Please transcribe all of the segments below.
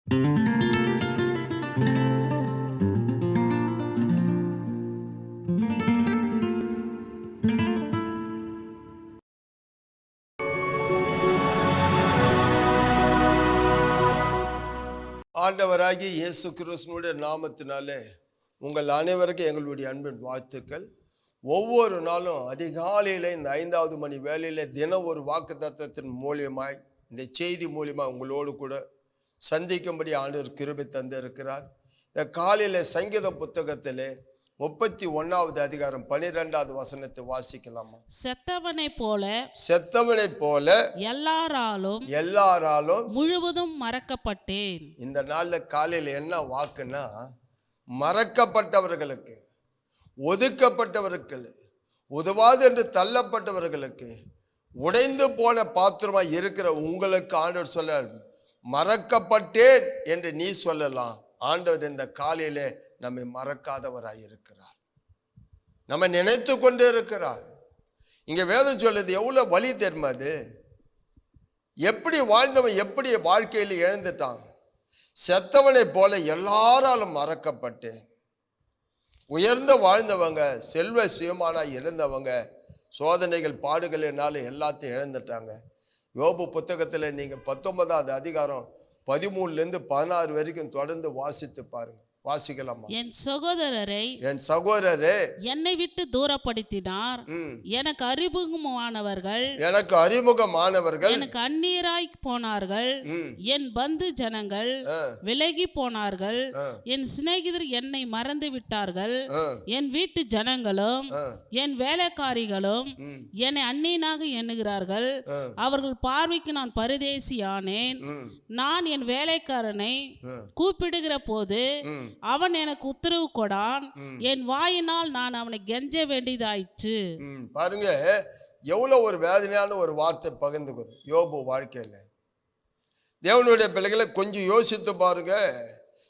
ஆண்டவராகிய இயேசு கிறிஸ்துவினுடைய நாமத்தினாலே உங்கள் அனைவருக்கும் எங்களுடைய அன்பின் வாழ்த்துக்கள். ஒவ்வொரு நாளும் அதிகாலையில் இந்த 5வது மணி வேளையில தினம் ஒரு வாக்குத்தத்தத்தின் மூலியமாய் இந்த செய்தி மூலியமாக உங்களோடு கூட சந்திக்கும்படி ஆண்டவர் கிருபை தந்திருக்கிறார். இந்த காலையில் சங்கீத புத்தகத்திலே 31வது அதிகாரம் 12வது வசனத்தை வாசிக்கலாமா? செத்தவனை போல எல்லாராலும் முழுவதும் மறக்கப்பட்டேன். இந்த நாள்ல காலையில என்ன வாக்குன்னா, மறக்கப்பட்டவர்களுக்கு, ஒதுக்கப்பட்டவர்கள், உதவாது என்று தள்ளப்பட்டவர்களுக்கு, உடைந்து போன பாத்திரமாய் இருக்கிற உங்களுக்கு ஆண்டவர் சொல்ல, மறக்கப்பட்டேன் என்று நீ சொல்லலாம். ஆண்டவர் இந்த காலையில நம்மை மறக்காதவராய் இருக்கிறார், நம்ம நினைத்து கொண்டு இருக்கிறார். இங்க வேதம் சொல்லுது எவ்வளவு வலி தெரியுமா? அது எப்படி வாழ்ந்தவன் எப்படி வாழ்க்கையில் இழந்துட்டான். செத்தவனை போல எல்லாராலும் மறக்கப்பட்டேன். உயர்ந்த வாழ்ந்தவங்க, செல்வ சுயமானா இருந்தவங்க, சோதனைகள் பாடுகளினால எல்லாத்தையும் இழந்துட்டாங்க. யோபு புத்தகத்தில் நீங்க 19வது அதிகாரம் 13லேருந்து 16 வரைக்கும் தொடர்ந்து வாசித்து பாருங்க. வாசிக்கலாமா? என் சகோதரரை என்னை விட்டு தூரப்படுத்தினார். எனக்கு அறிமுகமானவர்கள் எனக்கு அந்நியராய் போனார்கள். என் பந்து ஜனங்கள் விலகி போனார்கள். என் சிநேகிதர் என்னை மறந்து விட்டார்கள். என் வீட்டு ஜனங்களும் என் வேலைக்காரிகளும் என்னை அந்நியனாக எண்ணுகிறார்கள். அவர்கள் பார்வைக்கு நான் பரதேசியானேன். நான் என் வேலைக்காரனை கூப்பிடுகிற போது அவன் எனக்கு உத்தரவு கொடான். என் வாயினால் நான் அவனை கெஞ்ச வேண்டியதாயிற்று. பாருங்க எவ்வளவு ஒரு வேதனையான ஒரு வார்த்தை பகிர்ந்துக்கிறோம் யோபு வாழ்க்கையில. தேவனுடைய பிள்ளைகளை கொஞ்சம் யோசித்து பாருங்க.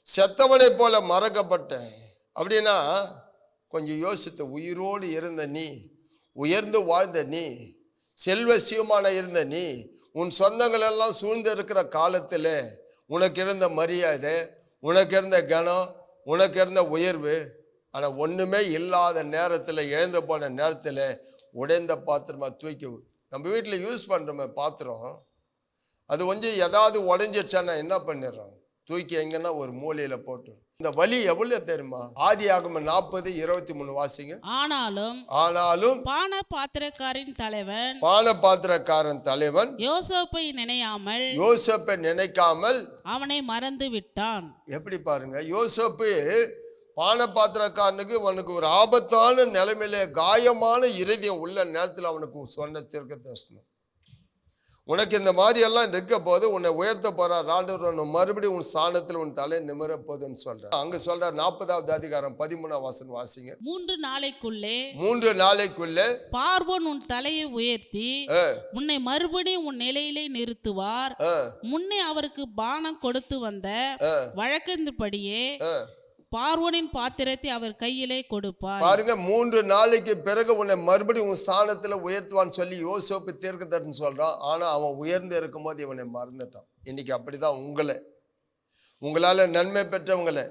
செத்தவனை போல மறக்கப்பட்டேன் அப்படின்னா கொஞ்சம் யோசித்து, உயிரோடு இருந்த நீ, உயர்ந்து வாழ்ந்த நீ, செல்வ சீமான இருந்த நீ, உன் சொந்தங்கள் எல்லாம் சூழ்ந்து இருக்கிற காலத்தில் உனக்கு இருந்த மரியாதை, உனக்கு இருந்த கனம், உனக்கு இருந்த உயர்வு, ஆனால் ஒன்றுமே இல்லாத நேரத்தில், இழந்து போன நேரத்தில் உடைந்த பாத்திரமா தூக்கி, நம்ம வீட்டில் யூஸ் பண்ணுறோமே பாத்திரம், அது கொஞ்சம் ஏதாவது உடைஞ்சிடுச்சானா என்ன பண்ணிடுறோம்? தூக்கி எங்கன்னா ஒரு மூலையில் போட்டு. இந்த வலி எவ்வளவு தெரியுமா? ஆதியாகமம் 40:23 வாசிங்க. ஆனாலும் பான பாத்திரக்காரன் தலைவன் யோசேப்பை நினைக்காமல் அவனை மறந்து விட்டான். எப்படி பாருங்க, யோசேப்பு பான பாத்திரக்காரனுக்கு அவனுக்கு ஒரு ஆபத்தான நிலைமையில, காயமான இருதயம் உள்ள நேரத்தில் அவனுக்கு சொன்ன தீர்க்க தரிசனம், உனக்கு இந்த மாதிரி எல்லாம் இருக்க போது உன்னை உயர்த்த போறார் ஆண்டவர், உன்னை மறுபடியும் உன் ஸ்தானத்தில் உன் தலை நிமிர போதுன்னு சொல்ற. அங்க சொல்ற 40வது அதிகாரம் 13 வசனம் வாசிங்க. 3 நாளைக்குள்ளே பார்வோன் உன் தலையை உயர்த்தி உன்னை மறுபடியும் உன் நிலையிலே நிறுத்துவார். முன்னே அவருக்கு பானம் கொடுத்து வந்த வழக்கத்தின்படியே பார்வோனின் பாத்திரத்தை அவர் கையிலே கொடுப்பார். பாருங்க, 3 நாளைக்கு பிறகு உன்னை மறுபடியும் உன் ஸ்தானத்துல உயர்த்துவான்னு சொல்லி யோசேப்பு தீர்க்கதரிசனம் சொல்றான். ஆனா அவன் உயர்ந்து இருக்கும் போது இவனை மறந்துட்டான். இன்னைக்கு அப்படிதான் உங்களால நன்மை பெற்றவங்களை,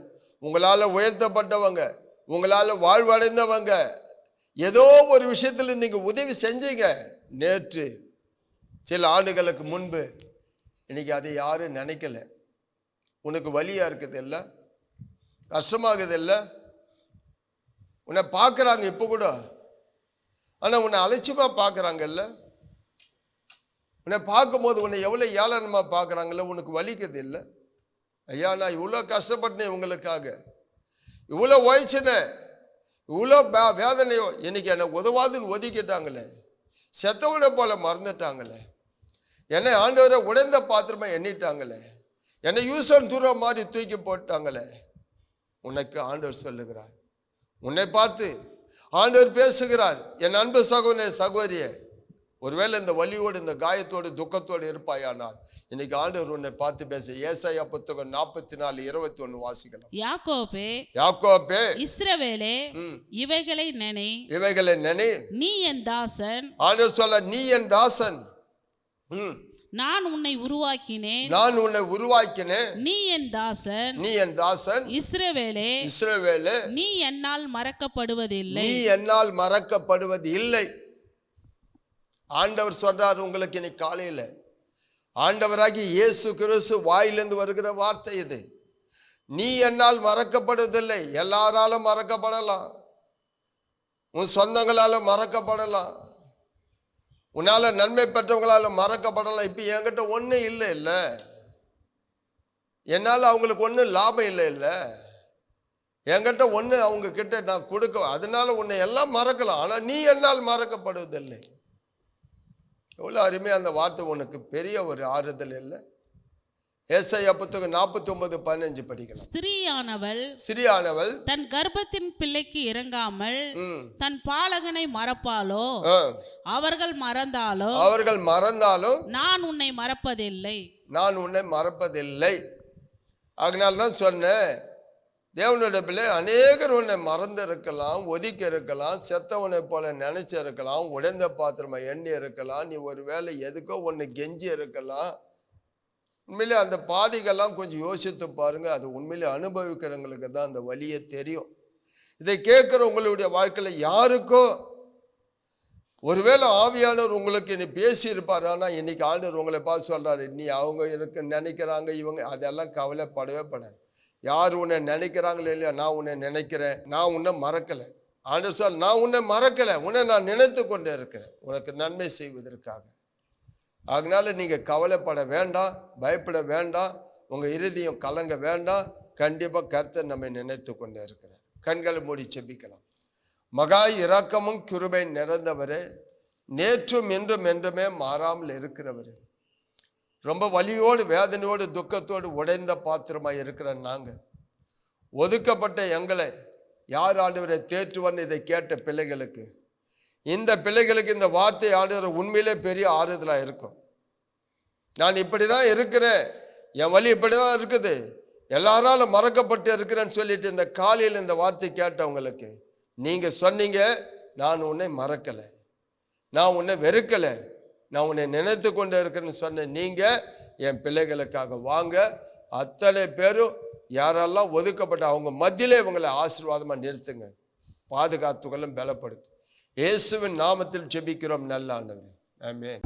உங்களால உயர்த்தப்பட்டவங்க, உங்களால வாழ்வடைந்தவங்க, ஏதோ ஒரு விஷயத்துல நீங்க உதவி செஞ்சீங்க நேற்று, சில ஆண்டுகளுக்கு முன்பு, இன்னைக்கு அதை யாரும் நினைக்கல. உனக்கு வலியா இருக்குது இல்லை, கஷ்டமாகுது இல்லை, உன்னை பார்க்குறாங்க இப்போ கூட, ஆனால் உன்னை அலட்சியமாக பார்க்குறாங்கல்ல, உன்னை பார்க்கும்போது உன்னை எவ்வளோ ஏளனமாக பார்க்குறாங்கல்ல, உனக்கு வலிக்குது இல்லை. ஐயா, நான் இவ்வளோ கஷ்டப்பட்டேன் இவங்களுக்காக, இவ்வளோ உழைச்சினேன், இவ்வளோ வேதனையோ, இன்னைக்கு என்னை உதவாதுன்னு ஒதுக்கிட்டாங்களே, செத்தவனை போல மறந்துட்டாங்களே, என்னை ஆண்டவரை உடைந்த பாத்திரமா எண்ணிட்டாங்களே, என்னை யூசன் தூரம் மாதிரி தூக்கி போட்டாங்களே. உனக்கு ஆண்டவர் சொல்லுகிறார், உன்னை பார்த்து ஆண்டவர் பேசுகிறார். என் அன்பு சகோதரியே, ஒருவேளை இந்த வலியோடு, இந்த காயத்தோடு, துக்கத்தோடு இருப்பாயானால் இன்னைக்கு ஆண்டவர் உன்னை பார்த்து பேச. ஏசாயா புத்தகம் 44:21 வாசிக்கலாம். யாக்கோபே இஸ்ரவேலே, இவைகளை நினை, நீ என் தாசன். ஆண்டவர் சொல்ல, நீ என் தாசன், நான் உன்னை உருவாக்கினேன், நான் உன்னை உருவாக்கினேன், நீ என் தாசன், நீ என் தாசன், இஸ்ரவேலே, இஸ்ரவேலே, நீ என்னால் மறக்கப்படுவதில்லை. நீ என்னால் மறக்கப்படுவது இல்லை. ஆண்டவர் சொல்றார் உங்களுக்கு இன்னைக்கு காலையில. ஆண்டவராகி இயேசு கிறிஸ்து வாயிலிருந்து வருகிற வார்த்தை இது. நீ என்னால் மறக்கப்படுவதில்லை. எல்லாராலும் மறக்கப்படலாம், உன் சொந்தங்களால மறக்கப்படலாம், உன்னால நன்மை பெற்றவங்களால மறக்கப்படலாம். இப்ப என்கிட்ட ஒண்ணு இல்லை இல்ல, என்னால அவங்களுக்கு ஒன்றும் லாபம் இல்லை இல்ல, என்கிட்ட ஒண்ணு அவங்க கிட்ட நான் கொடுக்க, அதனால உன்னை எல்லாம் மறக்கலாம், ஆனா நீ என்னால் மறக்கப்படுவதில்லை. எவ்வளவு அருமையா அந்த வார்த்தை. உனக்கு பெரிய ஒரு ஆறுதல் இல்லை? ஏசாயா புத்தகம் 49:15 படிக்கலாம். ஸ்திரீயானவள் தன் கர்ப்பத்தின் பிள்ளைக்கு இறங்காமல் தன் பாலகனை மறப்பாளோ? அவர்கள் மறந்தாலும் நான் உன்னை மறப்பதில்லை, நான் உன்னை மறப்பதில்லை. அதனால்தான் சொன்னேன், தேவனுடைய பிள்ளை அநேகர் உன்னை மறந்து இருக்கலாம், ஒதுக்கி இருக்கலாம், செத்தவனை போல நினைச்சு இருக்கலாம், உடைந்த பாத்திரமா எண்ணி இருக்கலாம், நீ ஒரு வேளை எதுக்கோ ஒன்று கெஞ்சி இருக்கலாம். உண்மையிலே அந்த பாதிகள்லாம் கொஞ்சம் யோசித்து பாருங்க. அது உண்மையிலே அனுபவிக்கிறவங்களுக்கு தான் அந்த வலியே தெரியும். இதை கேட்குற உங்களுடைய வாழ்க்கையில் யாருக்கோ ஒருவேளை ஆவியானவர் உங்களுக்கு இனி பேசி இருப்பார். ஆனால் இன்னைக்கு ஆண்டவர் உங்களை பார்த்து சொல்றாரு, நீ அவங்க இருக்க நினைக்கிறாங்க இவங்க, அதெல்லாம் கவலைப்படவே படாது. யார் உன்னை நினைக்கிறாங்களோ இல்லையா, நான் உன்னை நினைக்கிறேன், நான் உன்னை மறக்கலை. ஆண்டவர் சொல், நான் உன்னை மறக்கலை, உன்னை நான் நினைத்து கொண்டே இருக்கிறேன் உனக்கு நன்மை செய்வதற்காக. அதனால நீங்க கவலைப்பட வேண்டாம், பயப்பட வேண்டாம், உங்க இருதயம் கலங்க வேண்டாம். கண்டிப்பா கர்த்தர் நம்மை நினைத்து கொண்டே இருக்கிறார். கண்களை மூடி செபிக்கலாம். மகா இரக்கமும் கிருபை நிறைந்தவரே, நேற்றும் இன்றும் என்றுமே மாறாமல் இருக்கிறவரே, ரொம்ப வலியோடு வேதனையோடு துக்கத்தோடு உடைந்த பாத்திரமாய் இருக்கிற நாங்கள், ஒதுக்கப்பட்ட எங்களை யார் ஆண்டவரை தேற்றுவார்னு இதை கேட்ட பிள்ளைகளுக்கு, இந்த பிள்ளைகளுக்கு இந்த வார்த்தை ஆண்டவர் உண்மையிலே பெரிய ஆறுதலாக இருக்கும். நான் இப்படி தான் இருக்கிறேன், என் வழி இப்படி தான் இருக்குது, எல்லாராலும் மறக்கப்பட்டு இருக்கிறேன்னு சொல்லிட்டு இந்த காலையில் இந்த வார்த்தை கேட்டவங்களுக்கு நீங்கள் சொன்னீங்க, நான் உன்னை மறக்கலை, நான் உன்னை வெறுக்கலை, நான் உன்னை நினைத்து கொண்டு இருக்கிறேன்னு சொன்ன நீங்கள் என் பிள்ளைகளுக்காக வாங்க. அத்தனை பேரும் யாரெல்லாம் ஒதுக்கப்பட்ட அவங்க மத்தியிலே இவங்களை ஆசீர்வாதமாக நிறுத்துங்க, பாதுகாத்துகளும் பலப்படுத்தும். இயேசுவின் நாமத்தில் ஜெபிக்கிறோம் நல்ல ஆண்டவரே, ஆமென்.